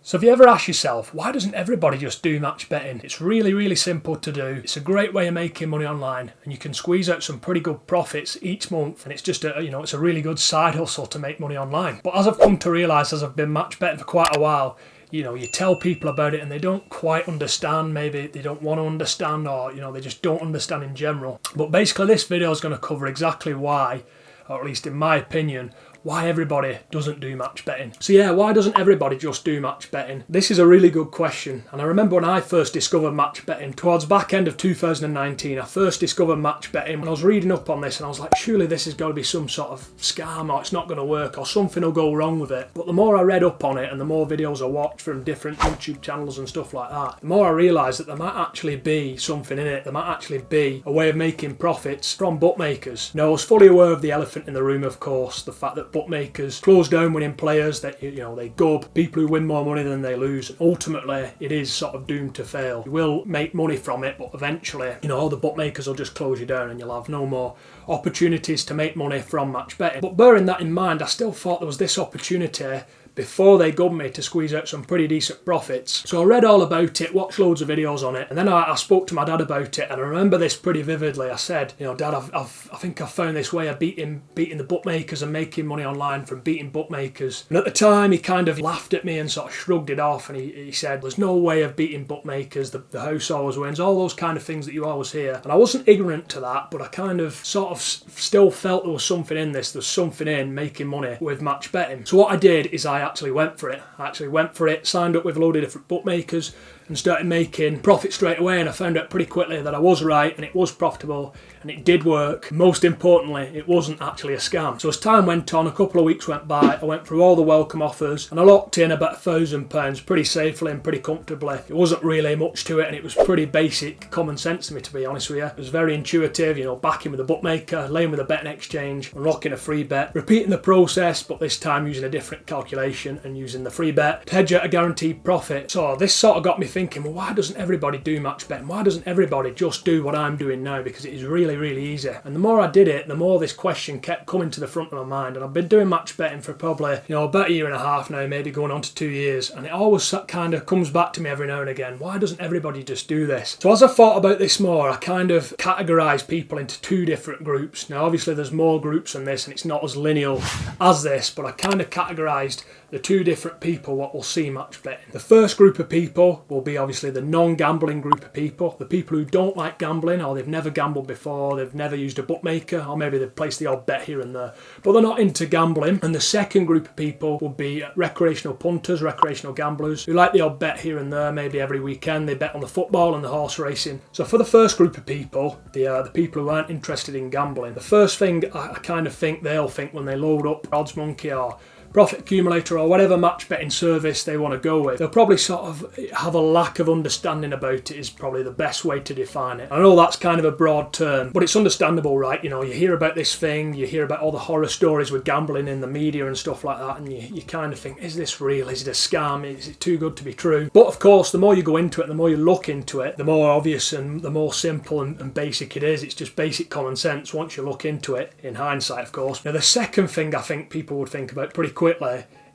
So have you ever asked yourself, why doesn't everybody just do match betting? It's really, really simple to do. It's a great way of making money online, and you can squeeze out some pretty good profits each month, and it's just it's a really good side hustle to make money online. But as I've come to realise, as I've been match betting for quite a while, you tell people about it and they don't quite understand, maybe they don't want to understand, or they just don't understand in general. But basically this video is going to cover exactly why, or at least in my opinion, why everybody doesn't do match betting. So yeah, why doesn't everybody just do match betting? This is a really good question. And I remember when I first discovered match betting, towards back end of 2019, I first discovered match betting, and I was reading up on this and I was like, surely this has got to be some sort of scam, or it's not going to work, or something will go wrong with it. But the more I read up on it and the more videos I watched from different YouTube channels and stuff like that, the more I realised that there might actually be something in it. There might actually be a way of making profits from bookmakers. Now, I was fully aware of the elephant in the room, of course, the fact that bookmakers close down winning players, that they gub people who win more money than they lose. Ultimately, it is sort of doomed to fail. You will make money from it, but eventually, all the bookmakers will just close you down and you'll have no more opportunities to make money from match betting. But bearing that in mind, I still thought there was this opportunity before they gubbed me to squeeze out some pretty decent profits. So I read all about it, watched loads of videos on it, and then I spoke to my dad about it, and I remember this pretty vividly. I said, Dad, I think I've found this way of beating the bookmakers and making money online from beating bookmakers. And at the time, he kind of laughed at me and sort of shrugged it off, and he said, there's no way of beating bookmakers, the house always wins, all those kind of things that you always hear. And I wasn't ignorant to that, but I kind of sort of still felt there was something in this, there's something in making money with match betting. So what I did is I actually went for it. Signed up with a load of different bookmakers and started making profit straight away, and I found out pretty quickly that I was right and it was profitable and it did work. Most importantly, it wasn't actually a scam. So as time went on, a couple of weeks went by, I went through all the welcome offers and I locked in about £1,000 pretty safely and pretty comfortably. It wasn't really much to it, and it was pretty basic common sense to me, to be honest with you. It was very intuitive, backing with a bookmaker, laying with a betting exchange, unlocking a free bet, repeating the process, but this time using a different calculation and using the free bet to hedge out a guaranteed profit. So this sort of got me thinking, well, why doesn't everybody do match betting? Why doesn't everybody just do what I'm doing now? Because it is really, really easy. And the more I did it, the more this question kept coming to the front of my mind. And I've been doing match betting for probably, about a year and a half now, maybe going on to 2 years. And it always kind of comes back to me every now and again. Why doesn't everybody just do this? So as I thought about this more, I kind of categorised people into two different groups. Now, obviously, there's more groups than this, and it's not as lineal as this, but I kind of categorised the two different people what will see match betting. The first group of people will be obviously the non-gambling group of people, the people who don't like gambling, or they've never gambled before, they've never used a bookmaker, or maybe they've placed the odd bet here and there, but they're not into gambling. And the second group of people will be recreational punters, recreational gamblers, who like the odd bet here and there, maybe every weekend they bet on the football and the horse racing. So for the first group of people, the people who aren't interested in gambling, the first thing I kind of think they'll think when they load up OddsMonkey or Profit Accumulator or whatever match betting service they want to go with, they'll probably sort of have a lack of understanding about it, is probably the best way to define it. I know that's kind of a broad term, but it's understandable, right? You hear about this thing, you hear about all the horror stories with gambling in the media and stuff like that, and you kind of think, is this real? Is it a scam? Is it too good to be true? But of course, the more you go into it, the more you look into it, the more obvious and the more simple and basic it is. It's just basic common sense once you look into it, in hindsight, of course. Now, the second thing I think people would think about pretty quickly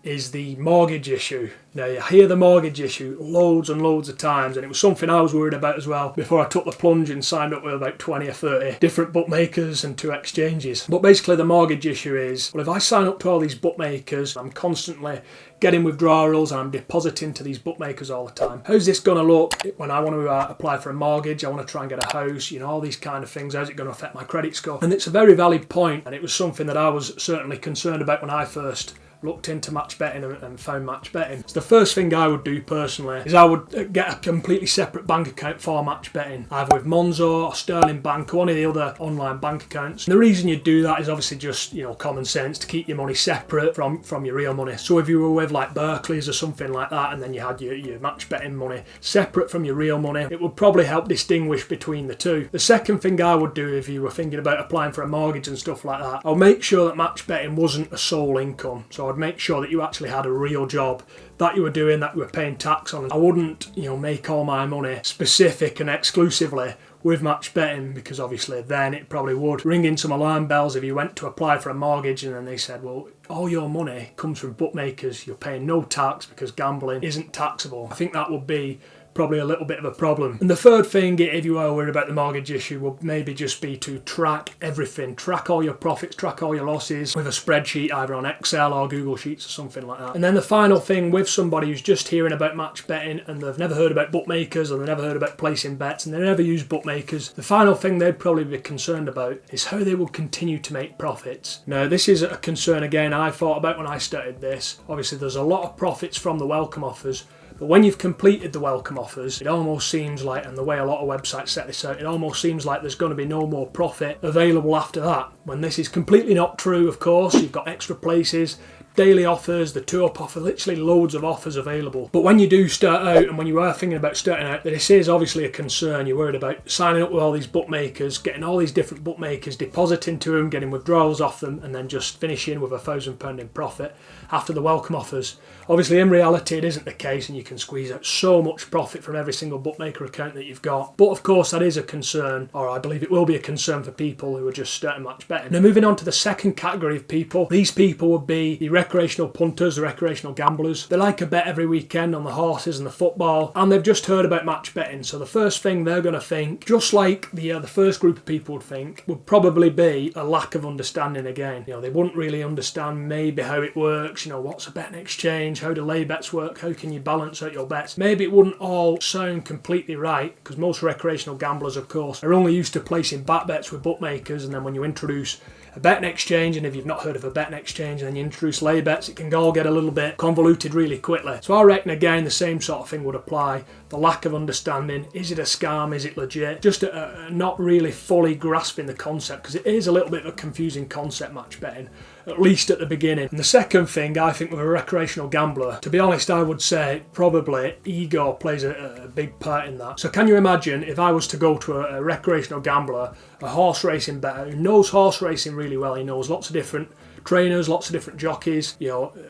is the mortgage issue. Now, you hear the mortgage issue loads and loads of times, and it was something I was worried about as well before I took the plunge and signed up with about 20 or 30 different bookmakers and 2 exchanges. But basically the mortgage issue is, well, if I sign up to all these bookmakers, I'm constantly getting withdrawals and I'm depositing to these bookmakers all the time, how's this going to look when I want to apply for a mortgage, I want to try and get a house, all these kind of things, how's it going to affect my credit score? And it's a very valid point, and it was something that I was certainly concerned about when I first looked into match betting and found match betting. So the first thing I would do personally is I would get a completely separate bank account for match betting, either with Monzo or Sterling Bank or one of the other online bank accounts. And the reason you do that is obviously just common sense, to keep your money separate from your real money. So if you were with like Barclays or something like that, and then you had your match betting money separate from your real money, it would probably help distinguish between the two. The second thing I would do if you were thinking about applying for a mortgage and stuff like that, I'll make sure that match betting wasn't a sole income. So I'd make sure that you actually had a real job that you were doing, that you were paying tax on. I wouldn't, make all my money specific and exclusively with match betting, because obviously then it probably would ring in some alarm bells if you went to apply for a mortgage and then they said, well, all your money comes from bookmakers, you're paying no tax because gambling isn't taxable. I think that would be probably a little bit of a problem. And the third thing, if you are worried about the mortgage issue, would maybe just be to track everything. Track all your profits, track all your losses with a spreadsheet, either on Excel or Google Sheets or something like that. And then the final thing with somebody who's just hearing about match betting and they've never heard about bookmakers or they've never heard about placing bets and they never use bookmakers, the final thing they'd probably be concerned about is how they will continue to make profits. Now, this is a concern again I thought about when I started this. Obviously, there's a lot of profits from the welcome offers, but when you've completed the welcome offers, it almost seems like, and the way a lot of websites set this out, it almost seems like there's going to be no more profit available after that. When this is completely not true, of course. You've got extra places, daily offers, the two-up offer, literally loads of offers available. But when you do start out, and when you are thinking about starting out, this is obviously a concern. You're worried about signing up with all these bookmakers, getting all these different bookmakers, depositing to them, getting withdrawals off them, and then just finishing with £1,000 in profit after the welcome offers. Obviously, in reality, it isn't the case, and you can squeeze out so much profit from every single bookmaker account that you've got. But of course, that is a concern, or I believe it will be a concern for people who are just starting match betting. Now, moving on to the second category of people, these people would be the recreational punters, the recreational gamblers. They like a bet every weekend on the horses and the football, and they've just heard about match betting. So the first thing they're going to think, just like the first group of people would think, would probably be a lack of understanding again. They wouldn't really understand maybe how it works. What's a betting exchange? How do lay bets work? How can you balance out your bets? Maybe it wouldn't all sound completely right, because most recreational gamblers, of course, are only used to placing back bets with bookmakers, and then when you introduce a betting exchange, and if you've not heard of a betting exchange and then you introduce lay bets, it can all get a little bit convoluted really quickly. So I reckon again the same sort of thing would apply. The lack of understanding, is it a scam, is it legit? Just not really fully grasping the concept, because it is a little bit of a confusing concept, match betting, at least at the beginning. And the second thing I think with a recreational gambler, to be honest, I would say probably ego plays a big part in that. So can you imagine if I was to go to a recreational gambler, a horse racing bettor who knows horse racing really well, he knows lots of different trainers, lots of different jockeys,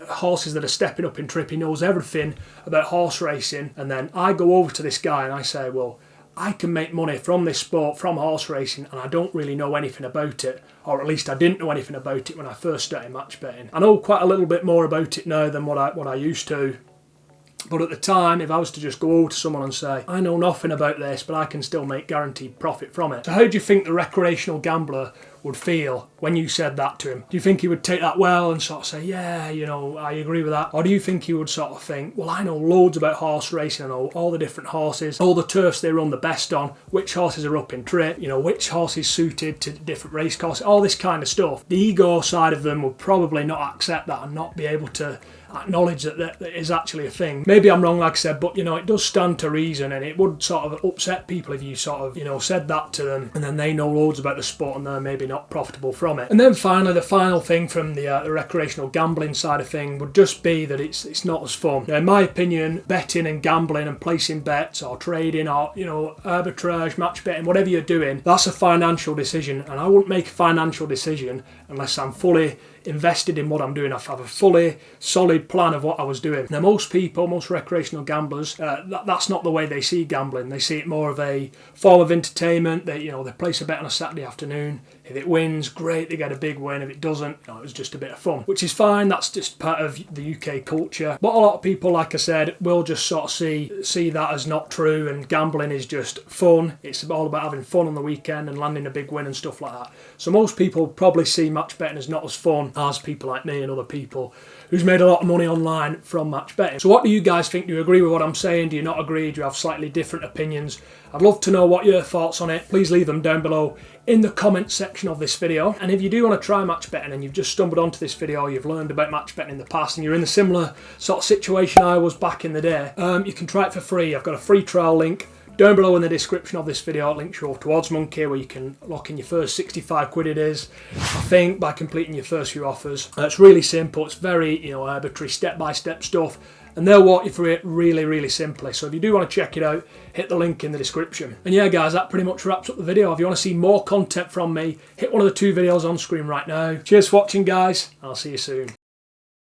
horses that are stepping up in trip, he knows everything about horse racing, and then I go over to this guy and I say, well, I can make money from this sport, from horse racing, and I don't really know anything about it, or at least I didn't know anything about it when I first started match betting. I know quite a little bit more about it now than what I used to. But at the time, if I was to just go over to someone and say, I know nothing about this, but I can still make guaranteed profit from it. So how do you think the recreational gambler would feel when you said that to him? Do you think he would take that well and sort of say, yeah, I agree with that? Or do you think he would sort of think, well, I know loads about horse racing, I know all the different horses, all the turfs they run the best on, which horses are up in trip, which horse is suited to different race courses, all this kind of stuff. The ego side of them would probably not accept that and not be able to acknowledge that is actually a thing. Maybe I'm wrong, like I said, but it does stand to reason, and it would sort of upset people if you sort of said that to them and then they know loads about the sport and they're maybe not profitable from it. And then finally, the final thing from the recreational gambling side of thing would just be that it's not as fun. Now, in my opinion, betting and gambling and placing bets or trading or arbitrage, match betting, whatever you're doing, that's a financial decision, and I wouldn't make a financial decision unless I'm fully invested in what I'm doing. I have a fully solid plan of what I was doing. Now, most people, most recreational gamblers, that's not the way they see gambling. They see it more of a form of entertainment. They place a bet on a Saturday afternoon. If it wins, great, they get a big win. If it doesn't, it was just a bit of fun, which is fine. That's just part of the UK culture. But a lot of people, like I said, will just sort of see that as not true, and gambling is just fun. It's all about having fun on the weekend and landing a big win and stuff like that. So most people probably see match betting as not as fun as people like me and other people who's made a lot of money online from match betting. So what do you guys think? Do you agree with what I'm saying? Do you not agree? Do you have slightly different opinions? I'd love to know what your thoughts on it. Please leave them down below in the comments section of this video. And if you do want to try match betting and you've just stumbled onto this video, you've learned about match betting in the past and you're in a similar sort of situation I was back in the day, you can try it for free. I've got a free trial link down below in the description of this video. It links you over to OddsMonkey, where you can lock in your first 65 quid it is, I think, by completing your first few offers. It's really simple. It's very arbitrary, step-by-step stuff, and they'll walk you through it really, really simply. So if you do want to check it out, hit the link in the description. And yeah, guys, that pretty much wraps up the video. If you want to see more content from me, hit one of the two videos on screen right now. Cheers for watching, guys. I'll see you soon.